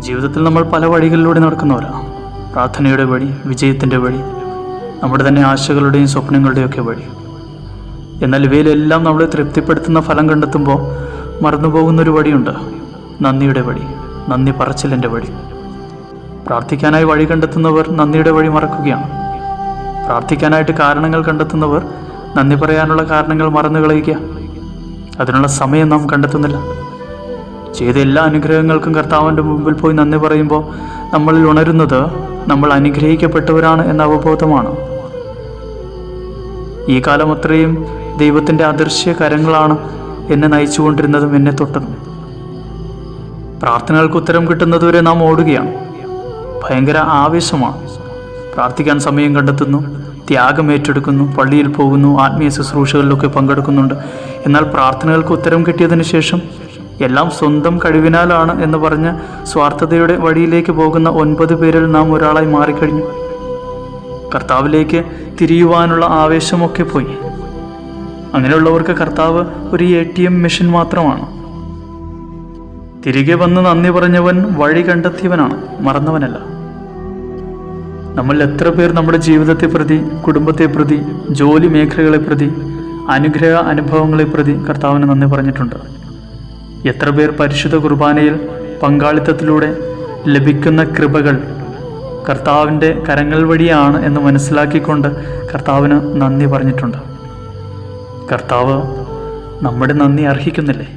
ജീവിതത്തിൽ നമ്മൾ പല വഴികളിലൂടെ നടക്കുന്നവരാണ്. പ്രാർത്ഥനയുടെ വഴി, വിജയത്തിൻ്റെ വഴി, നമ്മുടെ തന്നെ ആശകളുടെയും സ്വപ്നങ്ങളുടെയൊക്കെ വഴി. എന്നാൽ ഇവയിലെല്ലാം നമ്മളെ തൃപ്തിപ്പെടുത്തുന്ന ഫലം കണ്ടെത്തുമ്പോൾ മറന്നുപോകുന്നൊരു വഴിയുണ്ട്, നന്ദിയുടെ വഴി, നന്ദി പറച്ചിലിൻ്റെ വഴി. പ്രാർത്ഥിക്കാനായി വഴി കണ്ടെത്തുന്നവർ നന്ദിയുടെ വഴി മറക്കുകയാണ്. പ്രാർത്ഥിക്കാനായിട്ട് കാരണങ്ങൾ കണ്ടെത്തുന്നവർ നന്ദി പറയാനുള്ള കാരണങ്ങൾ മറന്നു കളയുക. അതിനുള്ള സമയം നാം കണ്ടെത്തുന്നില്ല. ചെയ്ത എല്ലാ അനുഗ്രഹങ്ങൾക്കും കർത്താവിൻ്റെ മുമ്പിൽ പോയി നന്ദി പറയുമ്പോൾ നമ്മളിൽ ഉണരുന്നത് നമ്മൾ അനുഗ്രഹിക്കപ്പെട്ടവരാണ് എന്ന അവബോധമാണ്. ഈ കാലം അത്രയും ദൈവത്തിൻ്റെ അദൃശ്യ കരങ്ങളാണ് എന്നെ നയിച്ചുകൊണ്ടിരുന്നതും എന്നെ തൊട്ടതും. പ്രാർത്ഥനകൾക്ക് ഉത്തരം കിട്ടുന്നതുവരെ നാം ഓടുകയാണ്. ഭയങ്കര ആവേശമാണ്. പ്രാർത്ഥിക്കാൻ സമയം കണ്ടെത്തുന്നു, ത്യാഗം ഏറ്റെടുക്കുന്നു, പള്ളിയിൽ പോകുന്നു, ആത്മീയ ശുശ്രൂഷകളിലൊക്കെ പങ്കെടുക്കുന്നുണ്ട്. എന്നാൽ പ്രാർത്ഥനകൾക്ക് ഉത്തരം കിട്ടിയതിന് ശേഷം എല്ലാം സ്വന്തം കഴിവിനാലാണ് എന്ന് പറഞ്ഞ് സ്വാർത്ഥതയുടെ വഴിയിലേക്ക് പോകുന്ന 9 പേരിൽ നാം ഒരാളായി മാറിക്കഴിഞ്ഞു. കർത്താവിലേക്ക് തിരിയുവാനുള്ള ആവേശമൊക്കെ പോയി. അങ്ങനെയുള്ളവർക്ക് കർത്താവ് ഒരു ATM മെഷീൻ മാത്രമാണ്. തിരികെ വന്ന് നന്ദി പറഞ്ഞവൻ വഴി കണ്ടെത്തിയവനാണ്, മറന്നവനല്ല. നമ്മൾ എത്ര പേർ നമ്മുടെ ജീവിതത്തെ പ്രതി, കുടുംബത്തെ പ്രതി, ജോലി മേഖലകളെ പ്രതി, അനുഗ്രഹ അനുഭവങ്ങളെ പ്രതി കർത്താവിന് നന്ദി പറഞ്ഞിട്ടുണ്ട്? എത്ര പേർ പരിശുദ്ധ കുർബാനയിൽ പങ്കാളിത്തത്തിലൂടെ ലഭിക്കുന്ന കൃപകൾ കർത്താവിൻ്റെ കരങ്ങൾ വഴിയാണ് എന്ന് മനസ്സിലാക്കിക്കൊണ്ട് കർത്താവിന് നന്ദി പറഞ്ഞിട്ടുണ്ട്? കർത്താവ് നമ്മുടെ നന്ദി അർഹിക്കുന്നില്ലേ?